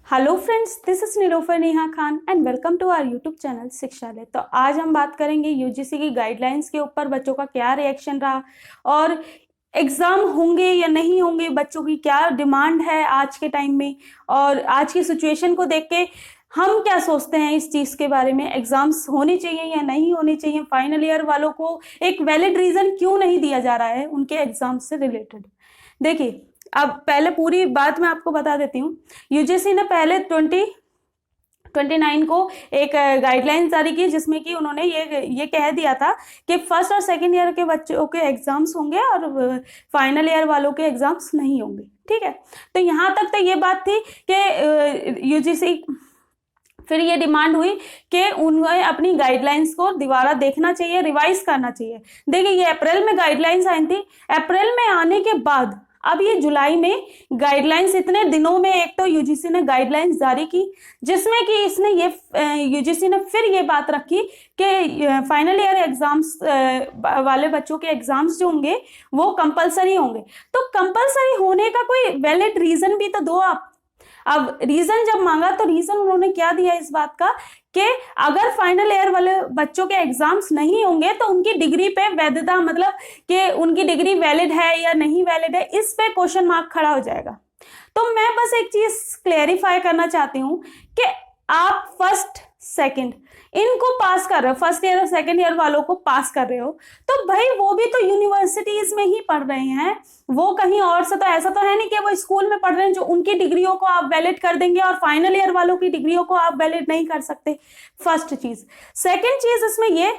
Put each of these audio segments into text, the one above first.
Hello friends, this is Nilofar Neha Khan and welcome to our YouTube channel Shikshalaya. तो आज हम बात करेंगे यूजीसी की गाइडलाइंस के ऊपर बच्चों का क्या रिएक्शन रहा और एग्जाम होंगे या नहीं होंगे, बच्चों की क्या डिमांड है आज के टाइम में और आज की सिचुएशन को देख के हम क्या सोचते हैं इस चीज के बारे में। एग्जाम्स होने चाहिए या नहीं होने चाहिए, फाइनल ईयर वालों को एक वैलिड रीजन क्यों नहीं दिया जा रहा है उनके एग्जाम से रिलेटेड। देखिए, अब पहले पूरी बात मैं आपको बता देती हूँ। यूजीसी ने पहले 2029 को एक गाइडलाइंस जारी की जिसमें कि उन्होंने ये कह दिया था कि फर्स्ट और सेकंड ईयर के बच्चों के एग्जाम्स होंगे और फाइनल ईयर वालों के एग्जाम्स नहीं होंगे। ठीक है, तो यहाँ तक तो ये बात थी कि यूजीसी, फिर ये डिमांड हुई कि उन्हें अपनी गाइडलाइंस को दोबारा देखना चाहिए, रिवाइज करना चाहिए। देखिए, ये अप्रैल में गाइडलाइंस आई थी। अप्रैल में आने के बाद अब ये जुलाई में गाइडलाइंस, इतने दिनों में एक तो यूजीसी ने गाइडलाइंस जारी की जिसमें कि इसने ये यूजीसी ने फिर ये बात रखी कि फाइनल ईयर एग्जाम्स वाले बच्चों के एग्जाम्स जो होंगे वो कंपलसरी होंगे। तो कंपलसरी होने का कोई वैलिड रीजन भी तो दो आप। अब रीजन जब मांगा तो रीजन उन्होंने क्या दिया इस बात का कि अगर फाइनल ईयर वाले बच्चों के एग्जाम्स नहीं होंगे तो उनकी डिग्री पे वैधता, मतलब कि उनकी डिग्री वैलिड है या नहीं वैलिड है, इस पे क्वेश्चन मार्क खड़ा हो जाएगा। तो मैं बस एक चीज क्लेरिफाई करना चाहती हूँ कि आप फर्स्ट सेकंड इनको पास कर रहे हो, फर्स्ट ईयर और सेकंड ईयर वालों को पास कर रहे हो, तो भाई वो भी तो यूनिवर्सिटीज में ही पढ़ रहे हैं, वो कहीं और से तो ऐसा तो है नहीं कि वो स्कूल में पढ़ रहे हैं जो उनकी डिग्रियों को आप वैलिड कर देंगे और फाइनल ईयर वालों की डिग्रियों को आप वैलिड नहीं कर सकते। फर्स्ट चीज। सेकेंड चीज इसमें ये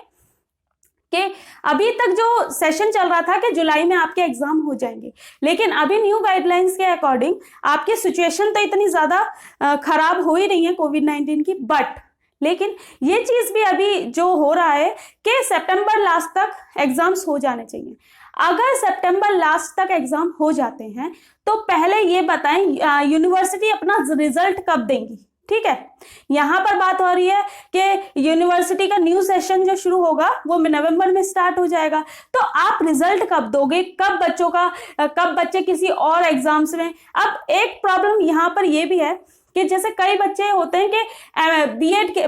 कि अभी तक जो सेशन चल रहा था कि जुलाई में आपके एग्जाम हो जाएंगे, लेकिन अभी न्यू गाइडलाइंस के अकॉर्डिंग आपकी सिचुएशन तो इतनी ज्यादा खराब हो ही रही है कोविड-19 की, बट लेकिन ये चीज भी अभी जो हो रहा है कि सितंबर लास्ट तक एग्जाम्स हो जाने चाहिए। अगर सितंबर लास्ट तक एग्जाम हो जाते हैं तो पहले ये बताएं यूनिवर्सिटी अपना रिजल्ट कब देंगी। ठीक है, यहां पर बात हो रही है कि यूनिवर्सिटी का न्यू सेशन जो शुरू होगा वो नवंबर में स्टार्ट हो जाएगा। तो आप रिजल्ट कब दोगे, कब बच्चे किसी और एग्जाम्स में। अब एक प्रॉब्लम यहां पर ये भी है कि जैसे कई बच्चे होते हैं कि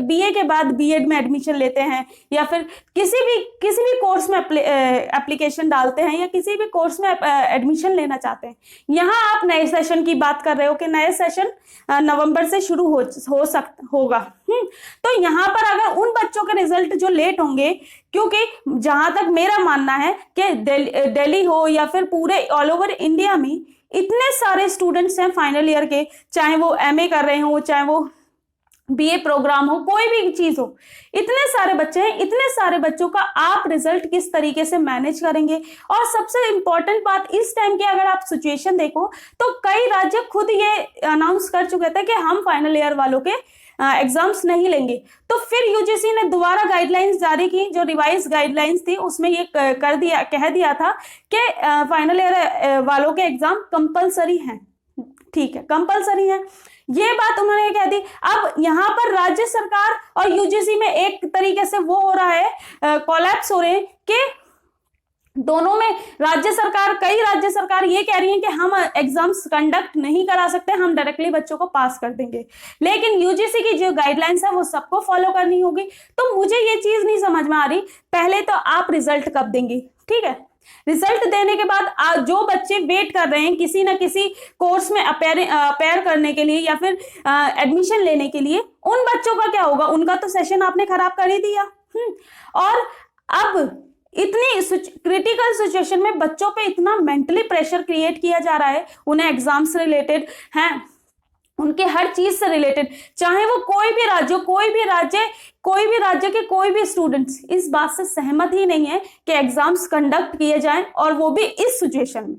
बीए के बाद बीएड में एडमिशन लेते हैं या फिर किसी भी कोर्स में एप्लीकेशन डालते हैं या किसी भी कोर्स में एडमिशन लेना चाहते हैं। यहाँ आप नए सेशन की बात कर रहे हो कि नए सेशन नवंबर से शुरू होगा। तो यहाँ पर अगर उन बच्चों के रिजल्ट जो लेट होंगे, क्योंकि जहां तक मेरा मानना है कि दिल्ली हो या फिर पूरे ऑल ओवर इंडिया में इतने सारे स्टूडेंट्स हैं फाइनल ईयर के, चाहे वो एमए कर रहे हो, चाहे वो बीए प्रोग्राम हो, कोई भी चीज हो, इतने सारे बच्चे हैं। इतने सारे बच्चों का आप रिजल्ट किस तरीके से मैनेज करेंगे। और सबसे इंपॉर्टेंट बात, इस टाइम की अगर आप सिचुएशन देखो तो कई राज्य खुद ये अनाउंस कर चुके थे कि हम फाइनल ईयर वालों के एग्जाम्स नहीं लेंगे। तो फिर यूजीसी ने दोबारा गाइडलाइंस जारी की, जो रिवाइज गाइडलाइंस थी उसमें ये कह दिया था कि फाइनल ईयर वालों के एग्जाम कंपलसरी हैं। ठीक है, कंपलसरी है, ये बात उन्होंने कह दी। अब यहाँ पर राज्य सरकार और यूजीसी में एक तरीके से वो हो रहा है, कोलैप्स हो रहे हैं कि दोनों में कई राज्य सरकार ये कह रही है कि हम एग्जाम्स कंडक्ट नहीं करा सकते, हम डायरेक्टली बच्चों को पास कर देंगे, लेकिन यूजीसी की जो गाइडलाइंस है वो सबको फॉलो करनी होगी। तो मुझे ये चीज नहीं समझ में आ रही, पहले तो आप रिजल्ट कब देंगे। ठीक है, रिजल्ट देने के बाद जो बच्चे वेट कर रहे हैं किसी ना किसी कोर्स में अपेयर करने के लिए या फिर एडमिशन लेने के लिए, उन बच्चों का क्या होगा। उनका तो सेशन आपने खराब कर ही दिया। और अब इतनी क्रिटिकल सिचुएशन में बच्चों पे इतना मेंटली प्रेशर क्रिएट किया जा रहा है, उन्हें एग्जाम से रिलेटेड हैं, उनके हर चीज से रिलेटेड, चाहे वो कोई भी राज्य के कोई भी स्टूडेंट्स इस बात से सहमत ही नहीं है कि एग्जाम्स कंडक्ट किए जाएं, और वो भी इस सिचुएशन में।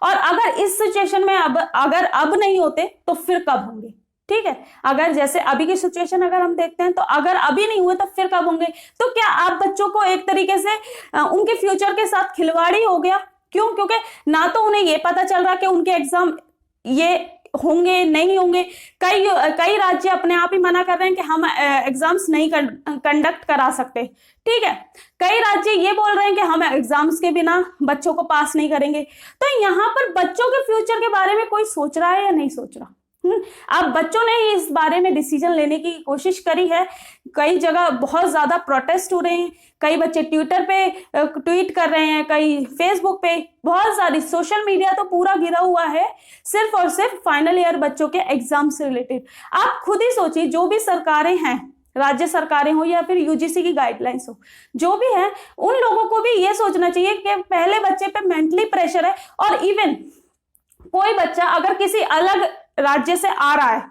और अगर इस सिचुएशन में अगर अब नहीं होते तो फिर कब होंगे। ठीक है, अगर जैसे अभी की सिचुएशन अगर हम देखते हैं तो अगर अभी नहीं हुए तो फिर कब होंगे। तो क्या आप बच्चों को एक तरीके से उनके फ्यूचर के साथ खिलवाड़ी हो गया। क्यों? क्योंकि ना तो उन्हें ये पता चल रहा कि उनके एग्जाम ये होंगे नहीं होंगे। कई राज्य अपने आप ही मना कर रहे हैं कि हम एग्जाम्स नहीं कंडक्ट करा सकते। ठीक है, कई राज्य ये बोल रहे हैं कि हम एग्जाम्स के बिना बच्चों को पास नहीं करेंगे। तो यहाँ पर बच्चों के फ्यूचर के बारे में कोई सोच रहा है या नहीं सोच रहा। अब बच्चों ने इस बारे में डिसीजन लेने की कोशिश करी है। कई जगह बहुत ज्यादा प्रोटेस्ट हो रहे हैं, कई बच्चे ट्विटर पे ट्वीट कर रहे हैं, कई फेसबुक पे, बहुत सारी सोशल मीडिया तो पूरा घिरा हुआ है सिर्फ और सिर्फ फाइनल ईयर बच्चों के एग्जाम से रिलेटेड। आप खुद ही सोचिए, जो भी सरकारें हैं, राज्य सरकारें हो या फिर यूजीसी की गाइडलाइंस हो, जो भी है, उन लोगों को भी ये सोचना चाहिए कि पहले बच्चे पे मेंटली प्रेशर है। और इवन कोई बच्चा अगर किसी अलग राज्य से आ रहा है,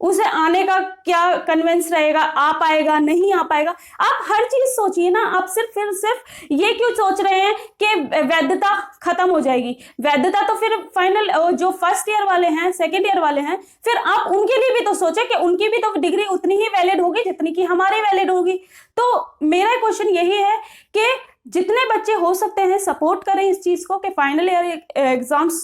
उसे आने का क्या कन्वेंस रहेगा, आ पाएगा नहीं आ पाएगा, आप हर चीज सोचिए ना। आप सिर्फ ये क्यों सोच रहे हैं कि वैधता खत्म हो जाएगी? वैधता तो फिर फाइनल जो फर्स्ट ईयर वाले हैं, सेकेंड ईयर वाले हैं, फिर आप उनके लिए भी तो सोचे कि उनकी भी तो डिग्री उतनी ही वैलिड होगी जितनी कि हमारी वैलिड होगी। तो मेरा क्वेश्चन यही है कि जितने बच्चे हो सकते हैं सपोर्ट करें इस चीज को कि फाइनल ईयर एग्जाम्स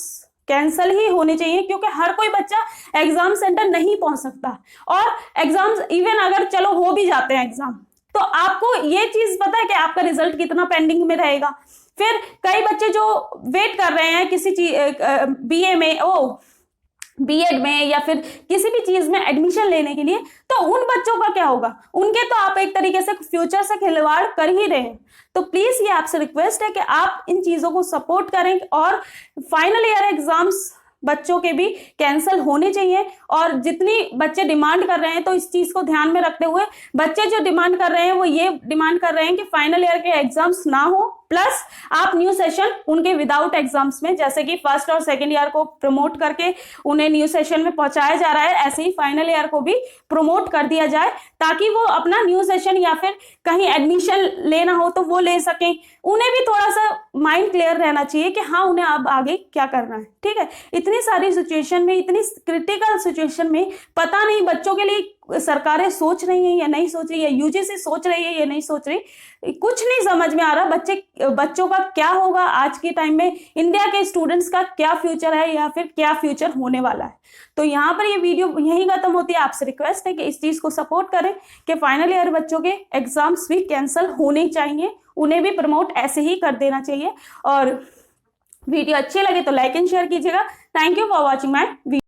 कैंसल ही होने चाहिए, क्योंकि हर कोई बच्चा एग्जाम सेंटर नहीं पहुंच सकता। और एग्जाम्स इवन अगर चलो हो भी जाते हैं एग्जाम, तो आपको ये चीज पता है कि आपका रिजल्ट कितना पेंडिंग में रहेगा। फिर कई बच्चे जो वेट कर रहे हैं किसी चीज बीए में, बीएड में या फिर किसी भी चीज में एडमिशन लेने के लिए, तो उन बच्चों का क्या होगा? उनके तो आप एक तरीके से फ्यूचर से खिलवाड़ कर ही रहे हैं। तो प्लीज ये आपसे रिक्वेस्ट है कि आप इन चीजों को सपोर्ट करें और फाइनल ईयर एग्जाम्स बच्चों के भी कैंसिल होने चाहिए। और जितनी बच्चे डिमांड कर रहे हैं, तो इस चीज को ध्यान में रखते हुए बच्चे जो डिमांड कर रहे हैं वो ये डिमांड कर रहे हैं कि फाइनल ईयर के एग्जाम्स ना हो, प्लस आप न्यू सेशन उनके विदाउट एग्जाम्स में, जैसे कि फर्स्ट और सेकेंड ईयर को प्रमोट करके उन्हें न्यू सेशन में पहुंचाया जा रहा है, ऐसे ही फाइनल ईयर को भी प्रमोट कर दिया जाए, ताकि वो अपना न्यू सेशन या फिर कहीं एडमिशन लेना हो तो वो ले सकें। उन्हें भी थोड़ा सा माइंड क्लियर रहना चाहिए कि हाँ, उन्हें अब आगे क्या करना है। ठीक है, इतनी सारी सिचुएशन में, इतनी क्रिटिकल सिचुएशन में पता नहीं बच्चों के लिए सरकारें सोच रही हैं या नहीं सोच रही है, यूजीसी सोच रही है या नहीं सोच रही, कुछ नहीं समझ में आ रहा। बच्चों का क्या होगा आज के टाइम में, इंडिया के स्टूडेंट्स का क्या फ्यूचर है या फिर क्या फ्यूचर होने वाला है। तो यहाँ पर ये वीडियो यहीं खत्म होती है। आपसे रिक्वेस्ट है कि इस चीज को सपोर्ट करें कि फाइनल ईयर बच्चों के एग्जाम्स भी कैंसिल होने चाहिए, उन्हें भी प्रमोट ऐसे ही कर देना चाहिए। और वीडियो अच्छी लगे तो लाइक एंड शेयर कीजिएगा। Thank you for watching my video.